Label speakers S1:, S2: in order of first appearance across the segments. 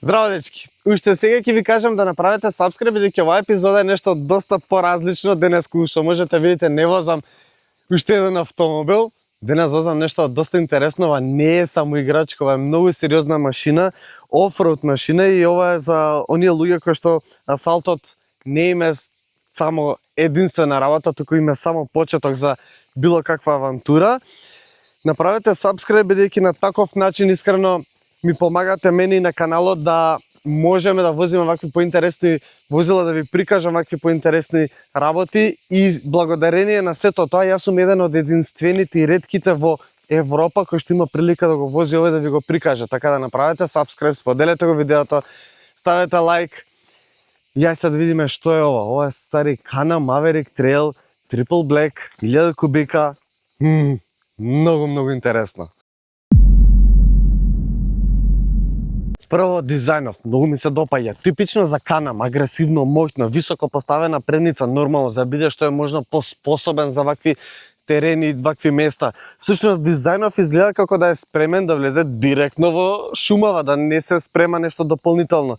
S1: Здраво, дечки! Уште сега ќе ви кажам да направите subscribe, бидејќи оваа епизода е нешто доста поразлично. Денес, што можете видите, не возам уште еден автомобил. Денес возам нешто доста интересно. Ова не е само играчка, ова е многу сериозна машина, офроуд машина, и ова е за оние луѓе кои што асфалтот не им е само единствена работа, туку им е само почеток за било каква авантура. Направете subscribe, бидејќи на таков начин искрено ми помагате мене и на каналот да можеме да возиме вакви поинтересни возила, да ви прикажам вакви поинтересни работи, и благодарение на сето тоа јас сум еден од единствените и ретките во Европа кој што има прилика да го вози овој, да ви го прикаже. Така да направете subscribe, споделете го видеото, ставете лайк. Јај сега да видиме што е ова. Ова е стари Can-Am Maverick Trail Triple Black 1000 кубика. Многу интересно. Прво, дизајнов многу ми се допаѓа. Типично за Can-Am, агресивно, моќно, високо поставена предница, нормално за биде што е можно поспособен за вакви терени, вакви места. Всушност дизајнов изгледа како да е спремен да влезе директно во шумава, да не се спрема нешто дополнително.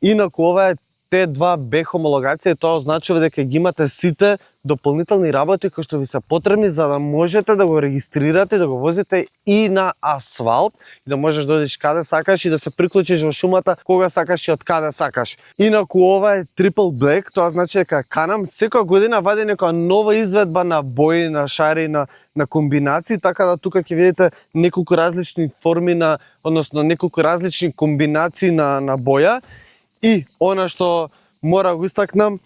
S1: Инаку ова е T2 B хомологација, тоа означува дека ги имате сите дополнителни работи кои што ви се потребни за да можете да го регистрирате и да го возите и на асфалт, и да можеш да одиш каде сакаш и да се приклучиш во шумата кога сакаш и од каде сакаш. Инаку ова е Triple Black, тоа значи дека Can-Am секоја година вади некоја нова изведба на бои, на шари, на комбинации, така да тука ќе видите неколку различни форми на, односно неколку различни комбинации на боја. И она што мора го истакнам,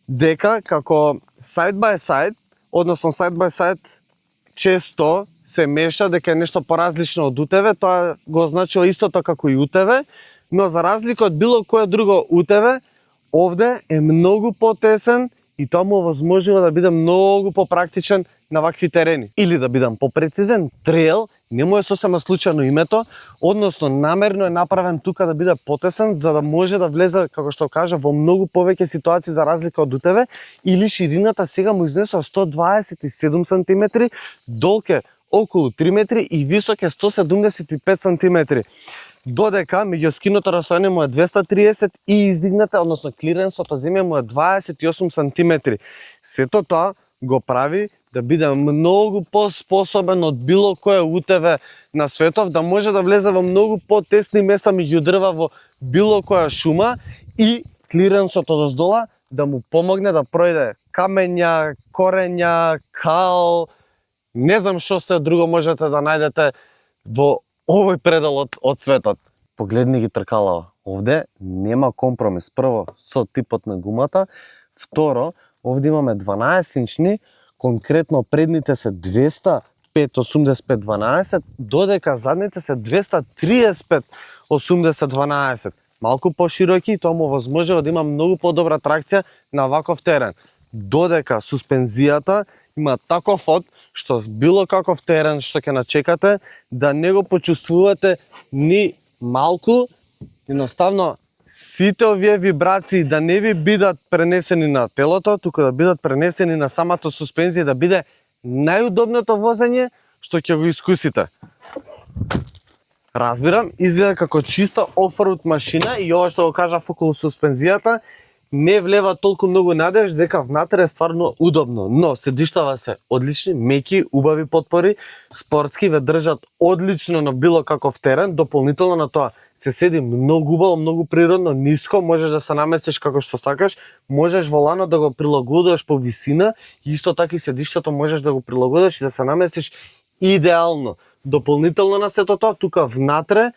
S1: дека како side by side, односно side by side често се меша дека е нешто поразлично од УТВ, тоа го означува истото како и УТВ, но за разлика од било кое друго УТВ, овде е многу потесен и тоа му овозможува да биде многу попрактичен на вакви терени. Или да бидам попрецизен, трейл не му е сосема случајно името, односно намерно е направен тука да биде потесен за да може да влезе, како што кажа, во многу повеќе ситуации за разлика од УТВ, или ширината сега му изнесува 127 см, долг е околу 3 метри и висок е 175 см. Додека меѓускиното расстојание му е 230 и издигнете, односно клиренсот од земја му е 28 см. Сето тоа го прави да биде многу поспособен од било кое УТВ на светов, да може да влезе во многу потесни места меѓу дрва во било која шума, и клиренсот од оздола да му помогне да пројде камења, корења, кал, не знам што се друго можете да најдете во овој предел од светот. Погледни ги тркалава. Овде нема компромис. Прво, со типот на гумата. Второ, овде имаме 12-инчни, конкретно предните се 205-85-12, додека задните се 235-80-12. Малку пошироки, и тоа му возможува да има многу подобра тракција на ваков терен. Додека суспензијата има таков ход што било каков терен што ќе начекате да не го почувствувате ни малку, едноставно сите овие вибрации да не ви бидат пренесени на телото, туку да бидат пренесени на самата суспензија, да биде најудобното возење што ќе го искусите. Разбирам, изгледа како чиста офроуд машина, и ова што го кажав околу суспензијата не влева толку многу надеж дека внатре е стварно удобно, но седиштава се одлични, меки, убави потпори, спортски, ве држат одлично на било каков терен. Дополнително на тоа се седи многу убаво, многу природно, ниско, можеш да се наместиш како што сакаш, можеш воланот да го прилагодуваш по висина, и исто така и седиштето можеш да го прилагодуваш и да се наместиш идеално. Дополнително на сето тоа, тука внатре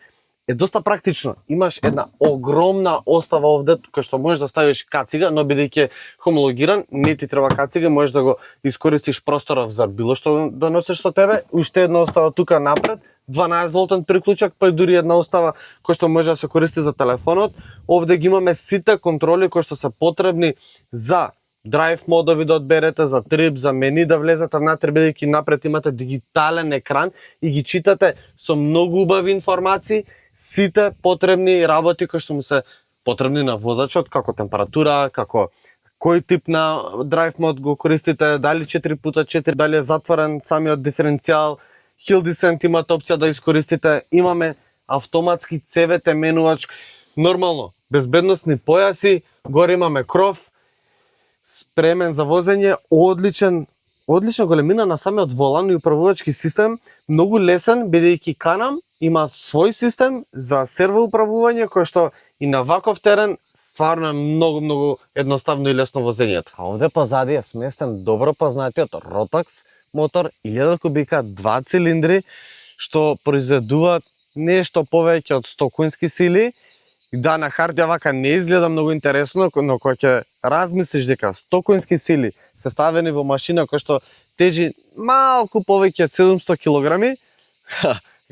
S1: е доста практично. Имаш една огромна остава овде, тука што можеш да ставиш кацига, но бидејќи хомологиран, не ти треба кацига, можеш да го искористиш просторот за било што да носиш со тебе. Уште една остава тука напред, 12 волтен приклучак, па и дури една остава која што може да се користи за телефонот. Овде ги имаме сите контроли кои што се потребни за драйв модови да одберете, за трип, за мени да влезете внатре, бидејќи напред имате дигитален екран и ги читате со многу убави информации сите потребни работи кои што му се потребни на возачот, како температура, како кој тип на драйв мод го користите, дали 4x4, дали е затворен самиот диференцијал, hill descent имате опција да искористите, имаме автоматски CVT менувач, нормално, безбедносни појаси, горе имаме кров, спремен за возење, одлична големина на самиот волан и управувачки систем, многу лесен, бидејќи Can-Am има свој систем за серво управување, кој што и на ваков терен стварно е многу едноставно и лесно возењето. А овде позади е сместен добро познатиот Rotax мотор, 1000 кубика, 2 цилиндри, што произведуваат нешто повеќе од 100 конски сили. Да, на хартија вака не изгледа многу интересно, но кога ќе размислиш дека 100 конски сили се ставени во машина која што тежи малку повеќе од 700 килограми,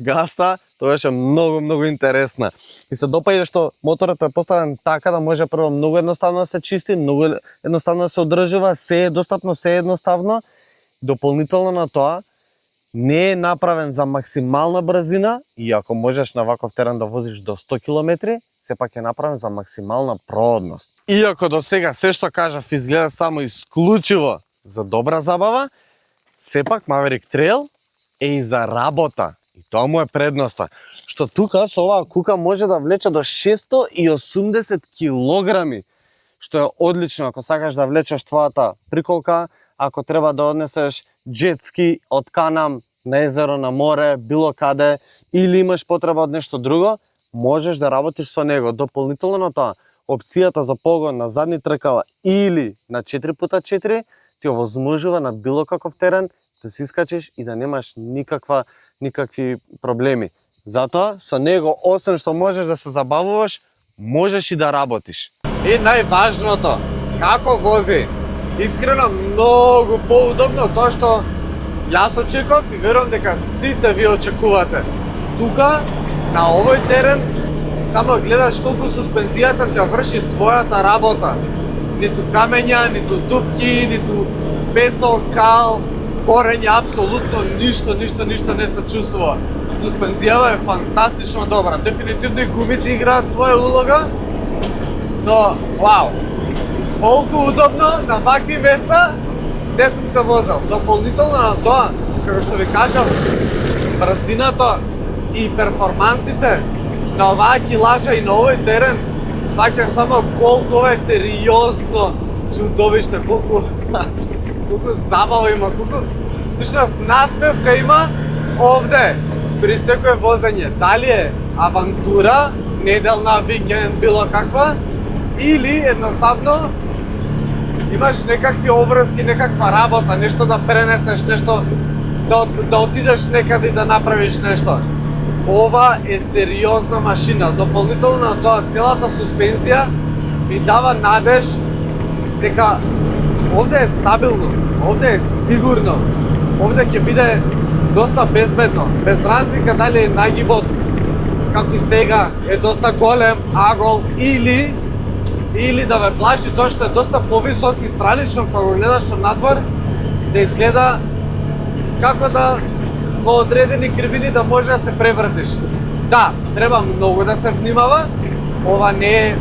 S1: гаста, тоа е многу интересна. И се допаѓа што моторот е поставен така да може прво многу едноставно да се чисти, многу едноставно да се одржува, се е достапно, се е едноставно. Дополнително на тоа, не е направен за максимална брзина, и ако можеш на ваков терен да возиш до 100 км, сепак е направен за максимална проводност. Иако до сега се што кажав изгледа само исклучиво за добра забава, сепак Maverick Trail е и за работа. И тоа му е предноста. Што тука со оваа кука може да влече до 680 килограми, што е одлично ако сакаш да влечеш твојата приколка, ако треба да однесеш джетски од Can-Am на езеро, на море, било каде, или имаш потреба од нешто друго, можеш да работиш со него. Дополнително на тоа, опцијата за погон на задни тркала или на 4x4 ти овозможува на било каков терен да си искачиш и да немаш никакви проблеми. Затоа со него, освен што можеш да се забавуваш, можеш и да работиш. И најважното, како вози? Искрено многу поудобно тоа што јас очекував и верувам дека сите ви очекувате. Тука, на овој терен, само гледаш колку суспензијата се врши својата работа. Ниту камења, ниту дупки, ниту песок, кал, корење, апсолутно ништо не се чувствува. Суспензијава е фантастично добра. Дефинитивно и гумите играат своја улога, но вау! Колку удобно на вакви места не сум се возел. Дополнително на тоа, како што ви кажам, брзината и перформансите на оваа килажа и на овој терен, сваќаш само колку е сериозно чудовиште, колку забава има, колку всушност насмевка има овде при секој возење. Дали е авантура, неделна, викенд, било каква, или едноставно имаш некакви обврски, некаква работа, нешто да пренесеш, нешто да отидеш некаде и да направиш нешто. Ова е сериозна машина. Дополнително на тоа, целата суспензија ми дава надеж дека овде е стабилно, овде е сигурно, овде ќе биде доста безбедно, без разлика дали е нагибот, како и сега, е доста голем, агол, или да ве плаши тоа што е доста повисок и странично кога го гледаш од надвор, да изгледа како да во одредени кривини да може да се превртиш. Да, треба многу да се внимава, ова не е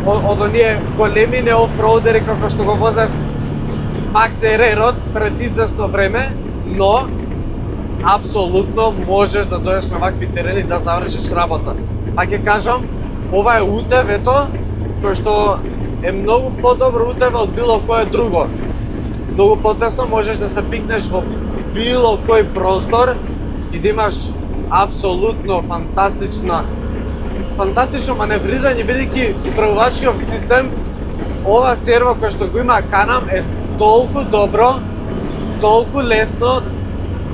S1: од оние големи неофроудери како што го возев Max RR-от пред известно време, но апсолутно можеш да дојдеш на вакви терени да завршиш работа. Па ќе кажам, ова е утевето кој што е многу подобро утеве од било кое друго. Многу потесно можеш да се пикнеш во било кој простор и да имаш апсолутно фантастично маневрирање, бидејќи управувачкиот систем, ова серво кој што го има Can-Am е толку добро, толку лесно,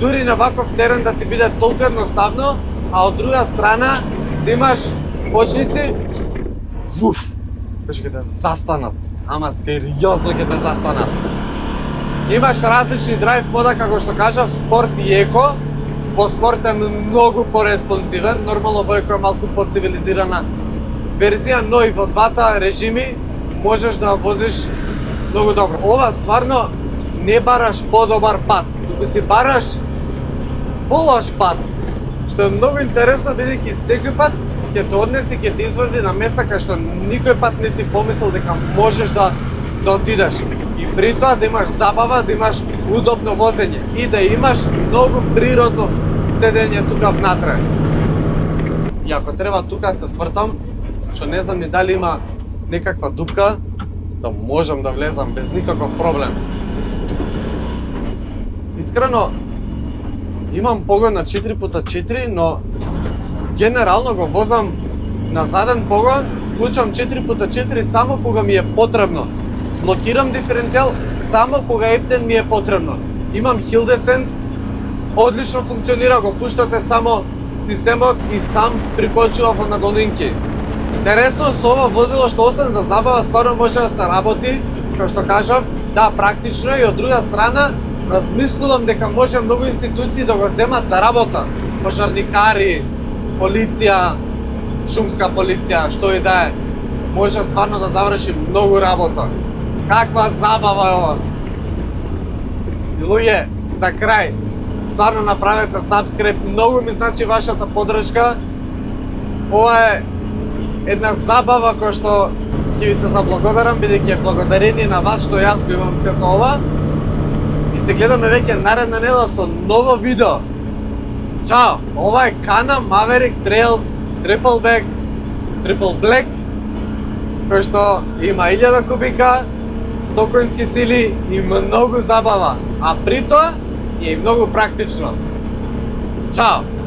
S1: дури на ваков терен да ти биде толку едноставно, а од друга страна да имаш почници, ќе те застанат, ама сериозно ќе те застанат. Имаш различни драйв мода, како што кажав, спорт и еко. Во спорт е многу пореспонсивен, нормално во еко е малку поцивилизирана верзија, но и во двата режими можеш да возиш многу добро. Ова стварно не бараш подобар пат, туку си бараш полош пат, што е многу интересно, бидејќи секој пат ќе те однеси, ќе те извози на места кај што никој пат не си помислил дека можеш да отидеш. И при тоа да имаш забава, да имаш удобно возење и да имаш многу природно седење тука внатре. И ако треба тука се свртам, што не знам ни дали има некаква дупка, да можам да влезам без никаков проблем. Искрено, имам погон на 4x4, но генерално го возам на заден погон, вклучам 4x4 само кога ми е потребно. Блокирам диференцијал само кога ептен ми е потребно. Имам hill descent, одлично функционира, го пуштате само системот и сам прикочува во надолинки. Интересно со ова возило што освен за забава стварно може да се работи, како што кажав, да, практично и од друга страна размислувам дека може многу институции да го земат за работа. Пожарникари, полиција, шумска полиција, што и да е. Може стварно да заврши многу работа. Каква забава е ова! И луѓе, за крај, стварно направете subscribe, многу ми значи вашата поддршка. Ова е една забава која што ќе ви се заблагодарам, бидејќи е благодарение на вас што јас го имам сето ова. И се гледаме веќе наредна недела со ново видео. Чао! Ова е Can-Am Maverick Trail Triple Black, кој што има 1000 кубика, 100 конски сили и многу забава, а при тоа е и многу практично. Чао!